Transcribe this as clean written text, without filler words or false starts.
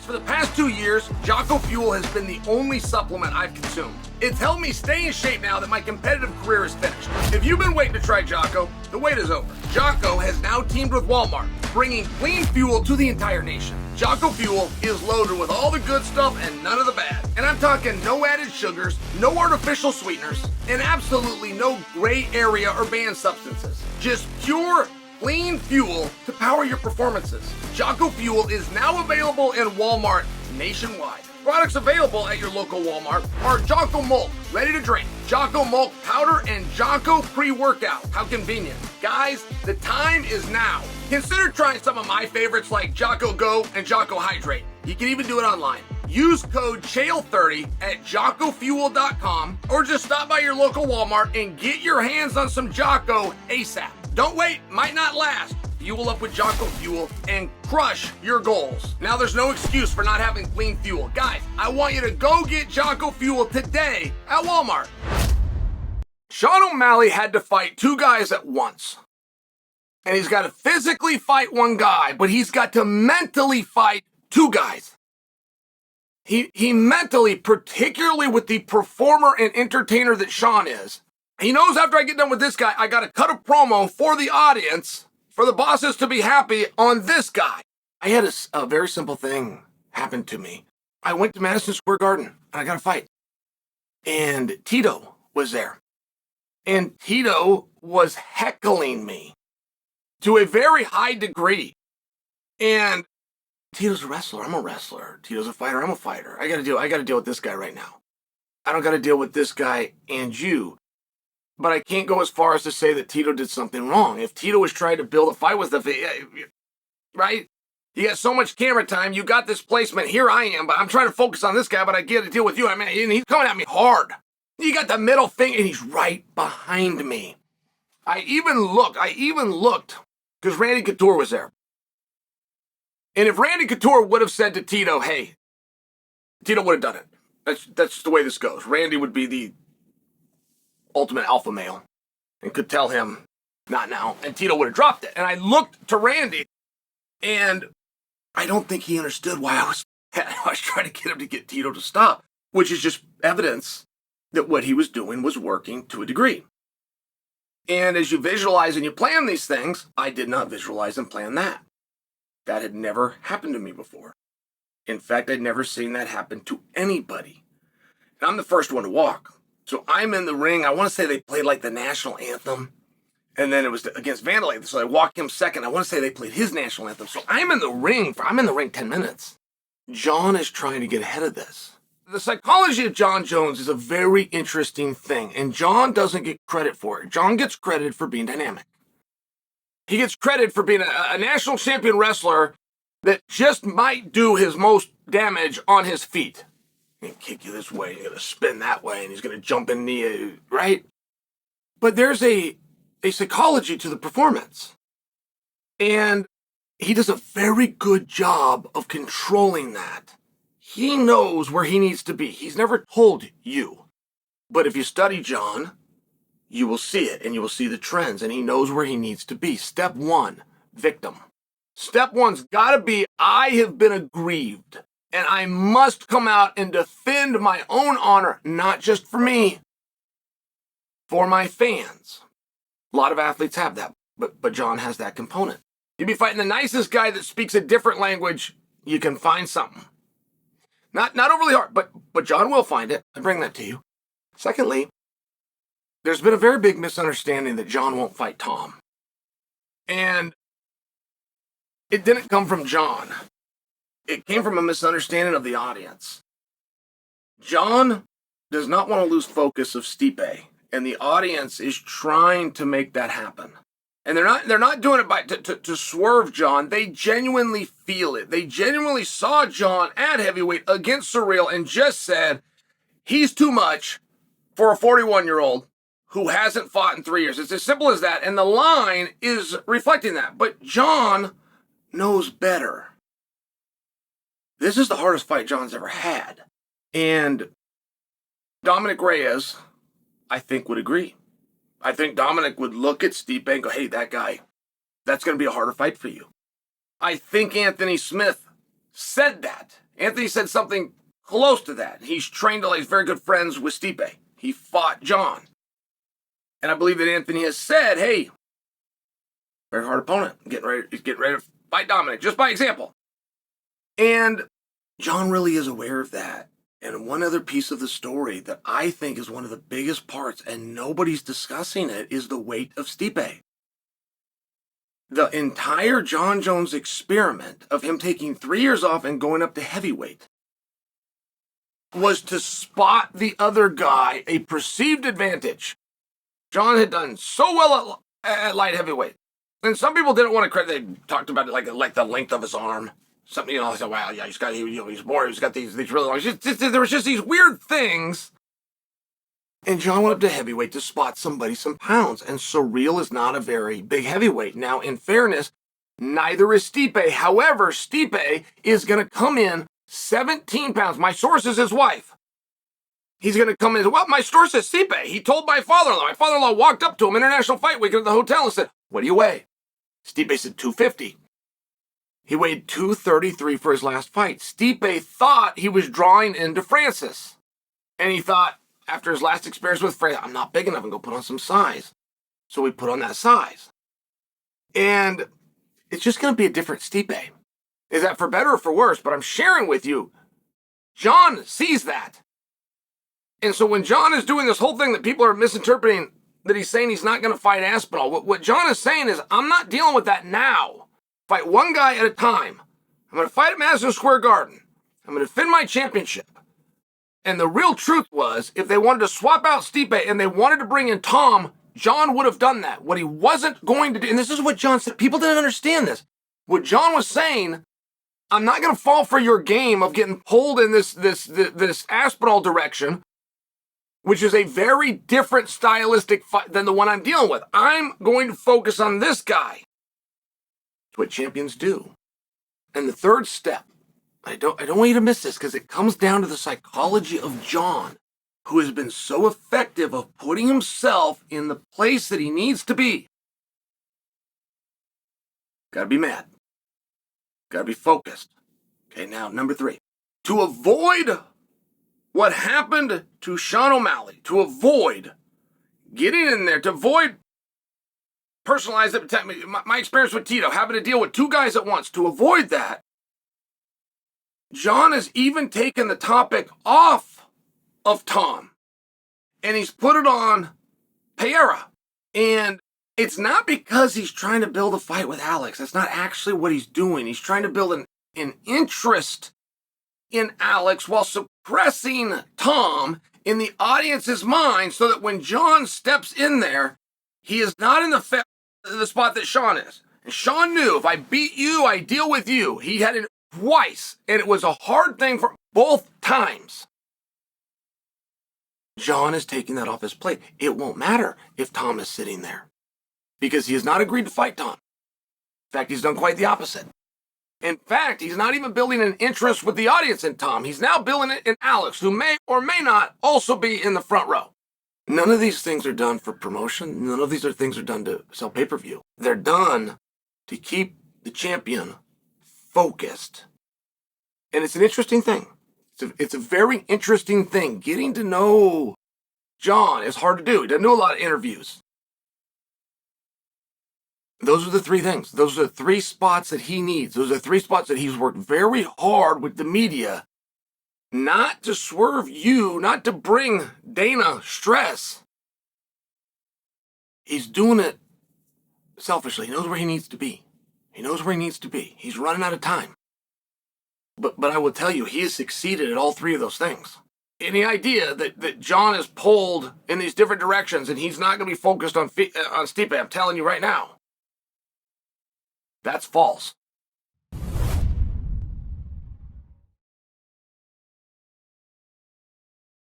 For the past 2 years, Jocko Fuel has been the only supplement I've consumed. It's helped me stay in shape now that my competitive career is finished. If you've been waiting to try Jocko, the wait is over. Jocko has now teamed with Walmart, bringing clean fuel to the entire nation. Jocko Fuel is loaded with all the good stuff and none of the bad. And I'm talking no added sugars, no artificial sweeteners, and absolutely no gray area or banned substances. Just pure, clean fuel to power your performances. Jocko Fuel is now available in Walmart nationwide. Products available at your local Walmart are Jocko Malt, ready to drink, Jocko Malt Powder, and Jocko Pre-Workout. How convenient. Guys, the time is now. Consider trying some of my favorites like Jocko Go and Jocko Hydrate. You can even do it online. Use code CHAEL30 at JockoFuel.com or just stop by your local Walmart and get your hands on some Jocko ASAP. Don't wait, might not last. Fuel up with Jocko Fuel and crush your goals. Now there's no excuse for not having clean fuel. Guys, I want you to go get Jocko Fuel today at Walmart. Sean O'Malley had to fight 2 guys at once. And he's got to physically fight 1 guy, but he's got to mentally fight 2 guys. He mentally, particularly with the performer and entertainer that Sean is, he knows after I get done with this guy, I got to cut a promo for the audience, for the bosses to be happy on this guy. I had a very simple thing happen to me. I went to Madison Square Garden, and I got a fight. And Tito was there. And Tito was heckling me to a very high degree. And Tito's a wrestler. I'm a wrestler. Tito's a fighter. I'm a fighter. I got to deal with this guy right now. I don't got to deal with this guy and you. But I can't go as far as to say that Tito did something wrong. If Tito was trying to build a fight with right? You got so much camera time. You got this placement. Here I am, but I'm trying to focus on this guy, but I get to deal with you. I mean, and he's coming at me hard. You got the middle finger, and he's right behind me. I even looked, because Randy Couture was there. And if Randy Couture would have said to Tito, hey, Tito would have done it. That's just the way this goes. Randy would be the ultimate alpha male and could tell him, not now. And Tito would have dropped it. And I looked to Randy, and I don't think he understood why I was trying to get him to get Tito to stop, which is just evidence that what he was doing was working to a degree. And as you visualize and you plan these things, I did not visualize and plan that. That had never happened to me before. In fact, I'd never seen that happen to anybody. And I'm the first one to walk. So I'm in the ring. I want to say they played like the national anthem. And then it was against Vandalay. So I walked him second. I want to say they played his national anthem. So I'm in the ring 10 minutes. Jon is trying to get ahead of this. The psychology of Jon Jones is a very interesting thing. And Jon doesn't get credit for it. Jon gets credit for being dynamic. He gets credit for being a national champion wrestler that just might do his most damage on his feet. He's going to kick you this way, he's going to spin that way, and he's going to jump in the, right? But there's a psychology to the performance. And he does a very good job of controlling that. He knows where he needs to be. He's never told you. But if you study Jon, you will see it, and you will see the trends, and he knows where he needs to be. Step 1, victim. Step 1's got to be, I have been aggrieved. And I must come out and defend my own honor, not just for me, for my fans. A lot of athletes have that, but Jon has that component. You'd be fighting the nicest guy that speaks a different language, you can find something. Not overly hard, but Jon will find it. I bring that to you. Secondly, there's been a very big misunderstanding that Jon won't fight Tom. And it didn't come from Jon. It came from a misunderstanding of the audience. Jon does not want to lose focus of Stipe, and the audience is trying to make that happen. And they're not doing it to swerve Jon. They genuinely feel it. They genuinely saw Jon at heavyweight against Surreal and just said, he's too much for a 41-year-old who hasn't fought in 3 years. It's as simple as that. And the line is reflecting that. But Jon knows better. This is the hardest fight Jon's ever had. And Dominic Reyes, I think, would agree. I think Dominic would look at Stipe and go, hey, that guy, that's going to be a harder fight for you. I think Anthony Smith said that. Anthony said something close to that. He's trained, he's very good friends with Stipe. He fought Jon. And I believe that Anthony has said, hey, very hard opponent. He's getting ready to fight Dominic, just by example. And Jon really is aware of that. And one other piece of the story that I think is one of the biggest parts, and nobody's discussing it, is the weight of Stipe. The entire Jon Jones experiment of him taking 3 years off and going up to heavyweight was to spot the other guy a perceived advantage. Jon had done so well at light heavyweight. And some people didn't want to credit, they talked about it like the length of his arm. Something, I said, wow, yeah, he's got these really long. There was just these weird things. And Jon went up to heavyweight to spot somebody some pounds. And Surreal is not a very big heavyweight. Now, in fairness, neither is Stipe. However, Stipe is going to come in 17 pounds. My source is his wife. He's going to come in. Well, my source is Stipe. He told my father-in-law. My father-in-law walked up to him, International Fight Week, at the hotel and said, what do you weigh? Stipe said 250. He weighed 233 for his last fight. Stipe thought he was drawing into Francis. And he thought, after his last experience with Francis, I'm not big enough, I'm going to put on some size. So we put on that size. And it's just going to be a different Stipe. Is that for better or for worse? But I'm sharing with you, Jon sees that. And so when Jon is doing this whole thing that people are misinterpreting, that he's saying he's not going to fight Aspinall, what Jon is saying is, I'm not dealing with that now. Fight one guy at a time. I'm going to fight at Madison Square Garden. I'm going to defend my championship. And the real truth was, if they wanted to swap out Stipe and they wanted to bring in Tom, Jon would have done that. What he wasn't going to do, and this is what Jon said, people didn't understand this. What Jon was saying, I'm not going to fall for your game of getting pulled in this Aspinall direction, which is a very different stylistic fight than the one I'm dealing with. I'm going to focus on this guy. It's what champions do. And the third step, I don't want you to miss this, because it comes down to the psychology of Jon, who has been so effective of putting himself in the place that he needs to be. Gotta be mad. Gotta be focused. Okay, now, number 3. To avoid what happened to Sean O'Malley, to avoid getting in there, to avoid personalized, my experience with Tito, having to deal with 2 guys at once, to avoid that, Jon has even taken the topic off of Tom, and he's put it on Pereira. And it's not because he's trying to build a fight with Alex. That's not actually what he's doing. He's trying to build an interest in Alex while suppressing Tom in the audience's mind, so that when Jon steps in there, he is not in the spot that Sean is. And Sean knew, if I beat you, I deal with you. He had it twice, and it was a hard thing for both times. Jon is taking that off his plate. It won't matter if Tom is sitting there, because he has not agreed to fight Tom. In fact, he's done quite the opposite. In fact, he's not even building an interest with the audience in Tom. He's now building it in Alex, who may or may not also be in the front row. None of these things are done for promotion. None of these things are done to sell pay-per-view. They're done to keep the champion focused. And it's an interesting thing. It's a very interesting thing. Getting to know Jon is hard to do. He doesn't do a lot of interviews. Those are the 3 things. Those are the 3 spots that he needs. Those are the 3 spots that he's worked very hard with the media, not to swerve you, not to bring Dana stress. He's doing it selfishly. He knows where he needs to be. He knows where he needs to be. He's running out of time. But I will tell you, he has succeeded at all 3 of those things. Any idea that Jon is pulled in these different directions and he's not going to be focused on Stipe, I'm telling you right now, that's false.